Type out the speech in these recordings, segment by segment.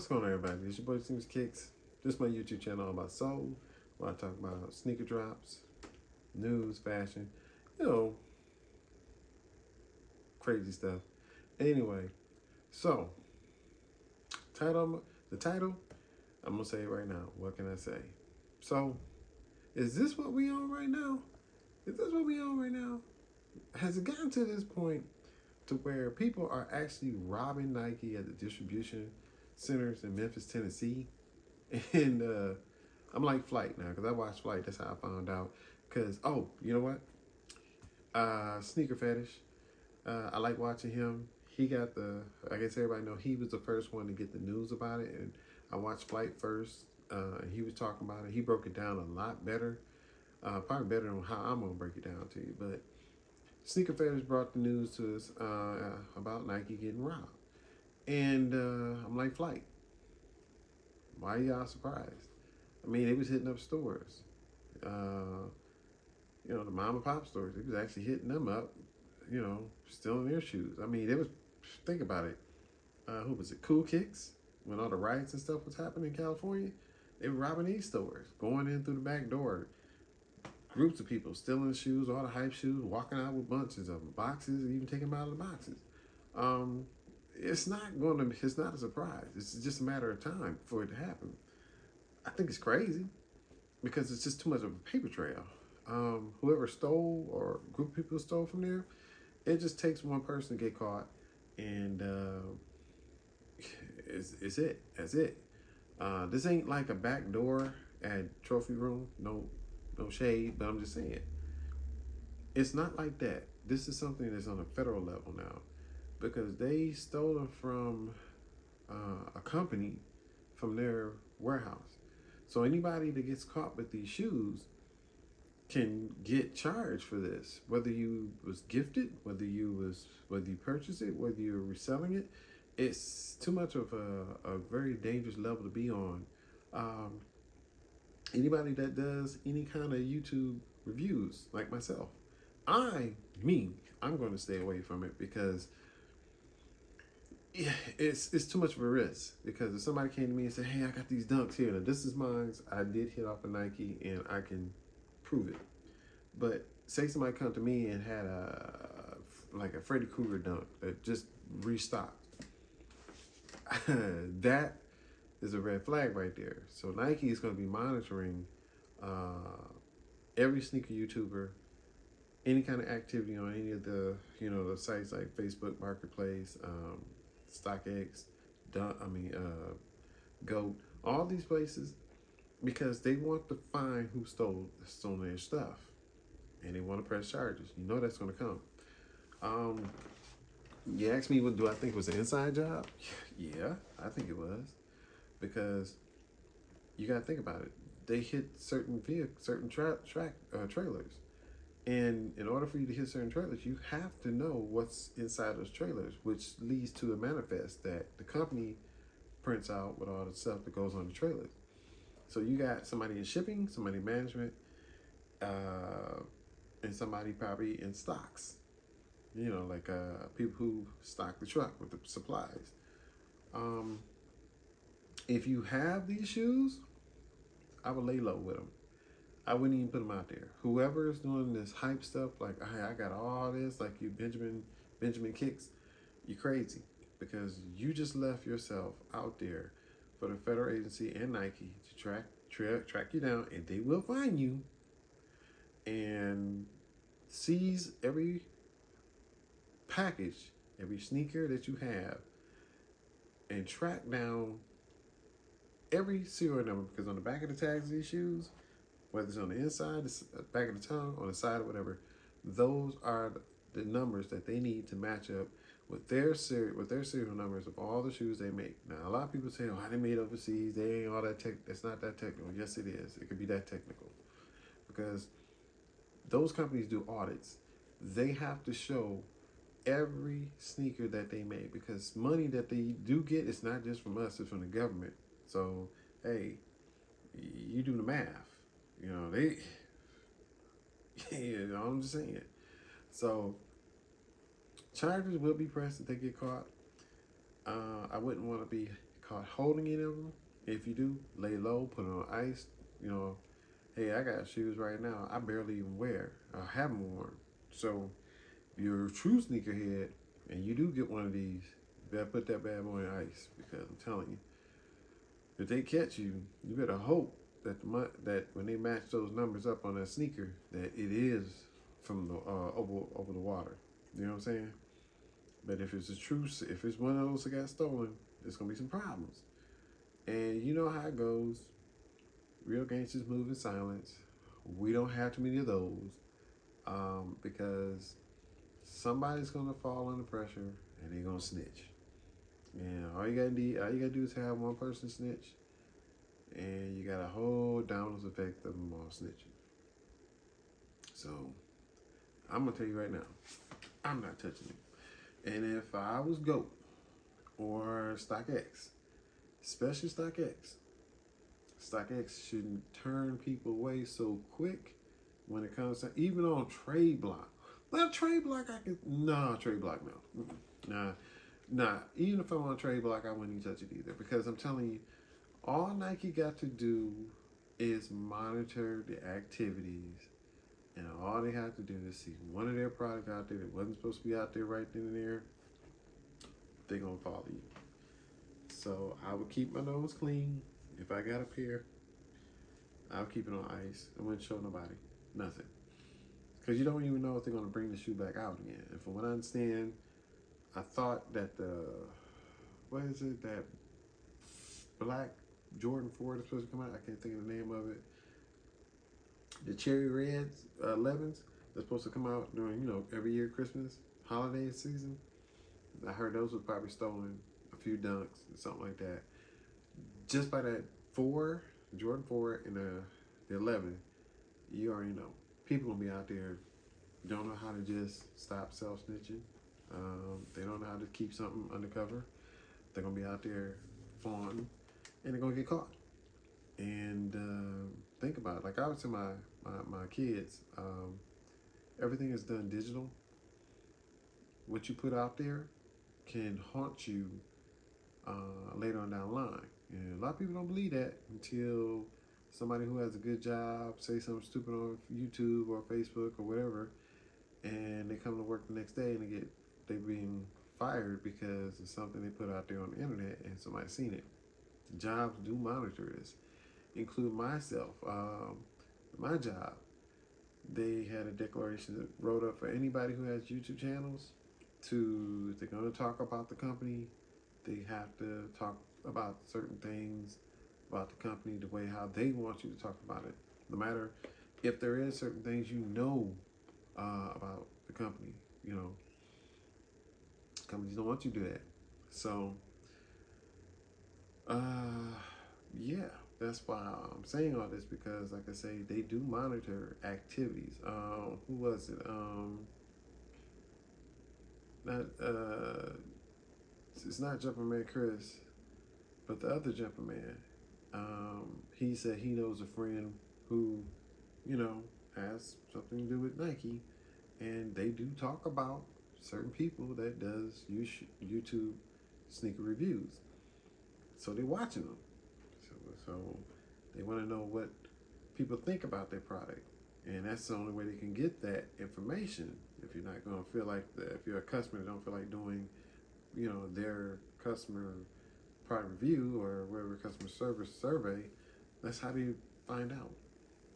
What's going on, everybody? It's your boy Seems Kicks. This is my YouTube channel all about soul, where I talk about sneaker drops, news, fashion, you know, crazy stuff. Anyway, so title, the title, I'm gonna say it right now. What can I say? So, is this what we on right now? Is this what we on right now? Has it gotten to this point to where people are actually robbing Nike at the distribution centers in Memphis, Tennessee? And I'm like Flight now because I watched Flight. That's how I found out. Because, oh, you know what? Sneaker Fetish. I like watching him. He got I guess everybody know he was the first one to get the news about it. And I watched Flight first. He was talking about it. He broke it down a lot better. Probably better than how I'm going to break it down to you. But Sneaker Fetish brought the news to us about Nike getting robbed. And I'm like, Flight, why are y'all surprised? I mean, they was hitting up stores. The mom and pop stores. They was actually hitting them up, stealing their shoes. I mean, they was, think about it. Who was it? Cool Kicks? When all the riots and stuff was happening in California, they were robbing these stores, going in through the back door. Groups of people stealing shoes, all the hype shoes, walking out with bunches of them, boxes, even taking them out of the boxes. It's not a surprise. It's just a matter of time for it to happen. I think it's crazy because it's just too much of a paper trail. Whoever stole or a group of people stole from there, it just takes one person to get caught, and it's it. That's it. This ain't like a back door at Trophy Room. No shade, but I'm just saying. It's not like that. This is something that's on a federal level now, because they stole them from a company from their warehouse. So anybody that gets caught with these shoes can get charged for this. Whether you was gifted, whether you purchased it, whether you're reselling it, it's too much of a very dangerous level to be on. Anybody that does any kind of YouTube reviews, like myself, I'm going to stay away from it because it's too much of a risk. Because if somebody came to me and said, "Hey, I got these dunks here. Now, this is mine. I did hit off a Nike, and I can prove it." But say somebody come to me and had a Freddy Krueger dunk that just restocked. That is a red flag right there. So Nike is going to be monitoring every sneaker YouTuber, any kind of activity on any of the the sites like Facebook Marketplace, StockX, Goat, all these places, because they want to find who stole their stuff, and they want to press charges. You know that's going to come. You asked me, what do I think was an inside job? Yeah, I think it was. Because you got to think about it. They hit certain trailers. And in order for you to hit certain trailers, you have to know what's inside those trailers, which leads to a manifest that the company prints out with all the stuff that goes on the trailers. So you got somebody in shipping, somebody in management, and somebody probably in stocks. Like people who stock the truck with the supplies. If you have these shoes, I would lay low with them. I wouldn't even put them out there. Whoever is doing this hype stuff, like, hey, I got all this, like you Benjamin Kicks, you're crazy, because you just left yourself out there for the federal agency and Nike to track you down, and they will find you and seize every package, every sneaker that you have, and track down every serial number, because on the back of the tags of these shoes, whether it's on the inside, the back of the tongue, on the side, or whatever, those are the numbers that they need to match up with their serial numbers of all the shoes they make. Now, a lot of people say, "Oh, they made overseas. They ain't all that It's not that technical. Yes, it is. It could be that technical, because those companies do audits. They have to show every sneaker that they make, because money that they do get is not just from us; it's from the government. So, hey, you do the math. I'm just saying. So, charges will be pressed if they get caught. I wouldn't want to be caught holding any of them. If you do, lay low, put it on ice. You know, hey, I got shoes right now I barely even wear. I haven't worn. So if you're a true sneakerhead and you do get one of these, you better put that bad boy in ice because I'm telling you, if they catch you, you better hope that that when they match those numbers up on that sneaker, that it is from the over the water. You know what I'm saying? But if it's a true, if it's one of those that got stolen, there's gonna be some problems. And you know how it goes. Real gangsters move in silence. We don't have too many of those because somebody's gonna fall under pressure and they're gonna snitch. And all you gotta do is have one person snitch, and you got a whole dominoes effect of them all snitching. So I'm gonna tell you right now, I'm not touching it. And if I was GOAT or StockX, especially StockX shouldn't turn people away so quick when it comes to even on trade block. Not trade block, I can trade block no. Nah. Even if I'm on trade block, I wouldn't even touch it either because I'm telling you, all Nike got to do is monitor the activities, and all they have to do is see one of their products out there that wasn't supposed to be out there right then and there. They're gonna follow you. So I would keep my nose clean. If I got a pair, I'll keep it on ice. I wouldn't show nobody nothing because you don't even know if they're gonna bring the shoe back out again. And from what I understand, I thought that that black Jordan 4 that's supposed to come out. I can't think of the name of it. The cherry reds, 11s, that's supposed to come out during, every year Christmas, holiday season. I heard those were probably stolen, a few dunks, something like that. Just by that Jordan 4 and the 11, you already know. People gonna be out there, don't know how to just stop self-snitching. They don't know how to keep something undercover. They're gonna be out there flaunting, and they're gonna get caught. And think about it. Like I would tell my kids, everything is done digital. What you put out there can haunt you later on down the line. And a lot of people don't believe that until somebody who has a good job say something stupid on YouTube or Facebook or whatever, and they come to work the next day and they being fired because of something they put out there on the internet and somebody's seen it. Jobs do monitor this, include myself. My job, they had a declaration that wrote up for anybody who has YouTube channels if they're going to talk about the company, they have to talk about certain things about the company the way how they want you to talk about it. No matter if there is certain things about the company, companies don't want you to do that. So, yeah, that's why I'm saying all this because, like I say, they do monitor activities. Who was it? It's not Jumper Man Chris, but the other Jumper Man. He said he knows a friend who, has something to do with Nike, and they do talk about certain people that does YouTube sneaker reviews. So they're watching them. So they want to know what people think about their product. And that's the only way they can get that information. If you're not going to feel like if you're a customer, don't feel like doing, their customer product review or whatever customer service survey, that's how they find out.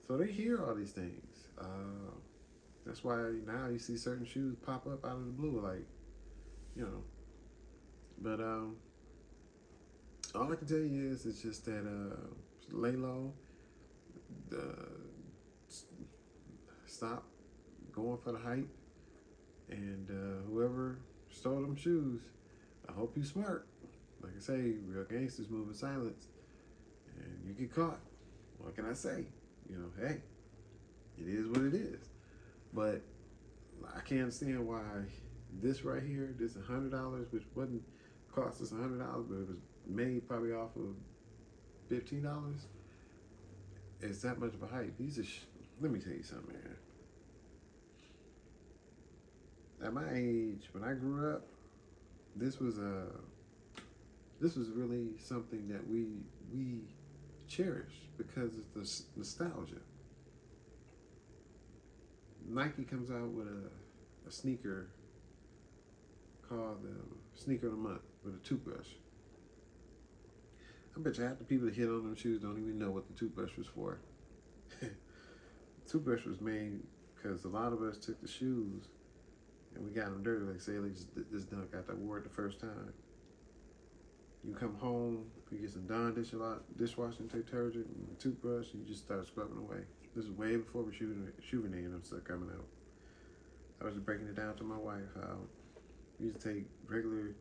So they hear all these things. That's why now you see certain shoes pop up out of the blue, like, But all I can tell you is it's just that lay low, stop going for the hype, and whoever stole them shoes, I hope you smart. Like I say, real gangsters move in silence, and you get caught. What can I say? Hey, it is what it is. But I can't understand why this right here, this $100, which wouldn't cost us $100, but it was made probably off of $15, is that much of a hype. These are, let me tell you something, man. At my age, when I grew up, this was this was really something that we cherish because it's the nostalgia. Nike comes out with a sneaker called the Sneaker of the Month with a toothbrush. I bet you half the people that hit on them shoes don't even know what the toothbrush was for. The toothbrush was made because a lot of us took the shoes and we got them dirty. Like say, like this dunk got that wore it the first time. You come home, you get some Dawn dishwashing detergent and a toothbrush, and you just start scrubbing away. This is way before Chauvenet and them stuff coming out. I was just breaking it down to my wife how we used to take regular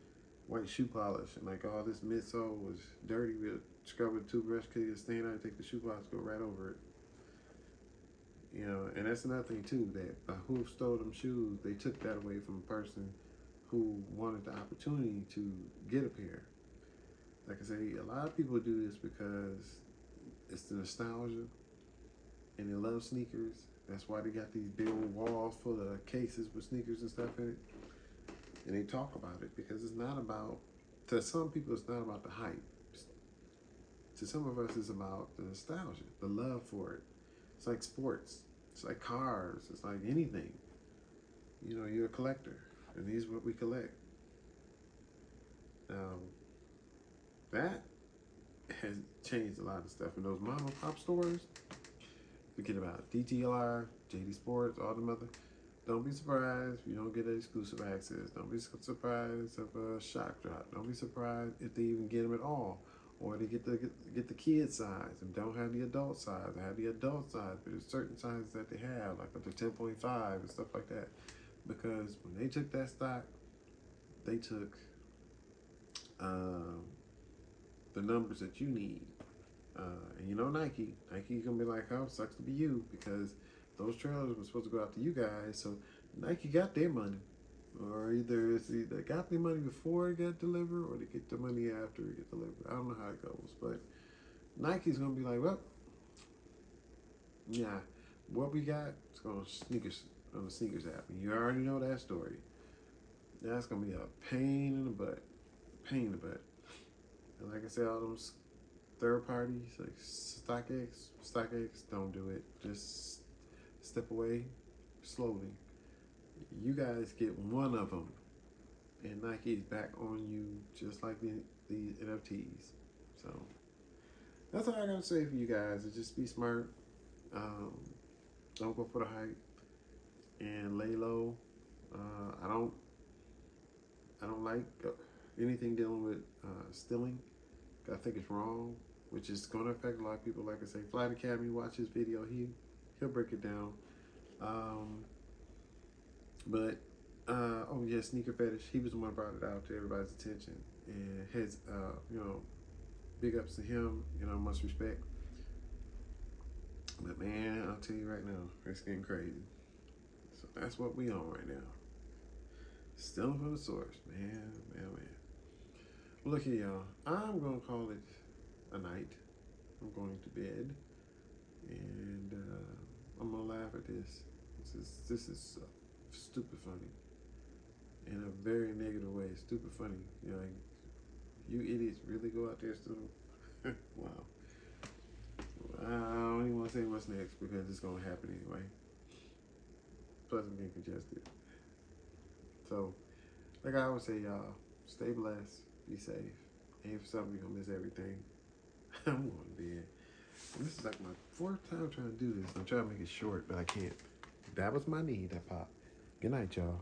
white shoe polish and like all this midsole was dirty. We'd scrub with a toothbrush, could get stain out, take the shoe polish, go right over it. You know, and that's another thing too, that by who stole them shoes, they took that away from a person who wanted the opportunity to get a pair. Like I say, a lot of people do this because it's the nostalgia and they love sneakers. That's why they got these big old walls full of cases with sneakers and stuff in it. And they talk about it because it's not about, to some people, it's not about the hype. To some of us, it's about the nostalgia, the love for it. It's like sports. It's like cars. It's like anything. You know, you're a collector, and these are what we collect. Now, that has changed a lot of stuff in those mom and pop stores. Forget about it. DTLR, JD Sports, all them other. Don't be surprised if you don't get exclusive access. Don't be surprised if a shock drop. Don't be surprised if they even get them at all. Or they get the kid size and don't have the adult size. They have the adult size, but there's certain sizes that they have, like up to 10.5 and stuff like that. Because when they took that stock, they took the numbers that you need. And you know Nike's gonna be like, oh, sucks to be you, because those trailers were supposed to go out to you guys, so Nike got their money. Or either got the money before it got delivered, or they get the money after it get delivered. I don't know how it goes, but Nike's gonna be like, well, yeah, what we got is gonna sneakers on the sneakers app. And you already know that story. That's gonna be a pain in the butt. Pain in the butt. And like I said, all those third parties like StockX, don't do it. Just step away slowly. You guys get one of them, and Nike's back on you just like the NFTs. So that's all I gotta say for you guys. Is just be smart. Don't go for the hype, and lay low. I don't like anything dealing with stealing. I think it's wrong, which is going to affect a lot of people. Like I say, Flight Academy, watch his video. He'll break it down. But oh yeah, sneaker fetish. He was the one who brought it out to everybody's attention, and his big ups to him. Much respect. But man, I'll tell you right now, it's getting crazy. So that's what we on right now. Stealing from the source, man. Look here, y'all. I'm gonna call it a night. I'm going to bed, and I'm gonna laugh at this. This is stupid funny, in a very negative way. Stupid funny. Like, you idiots really go out there still. Wow. I don't even want to say what's next because it's gonna happen anyway. Plus, I'm getting congested. So, like I always say, y'all, stay blessed, be safe. Ain't for something you're gonna miss everything. I'm going to bed. And this is like my fourth time trying to do this. I'm trying to make it short, but I can't. That was my knee that popped. Good night, y'all.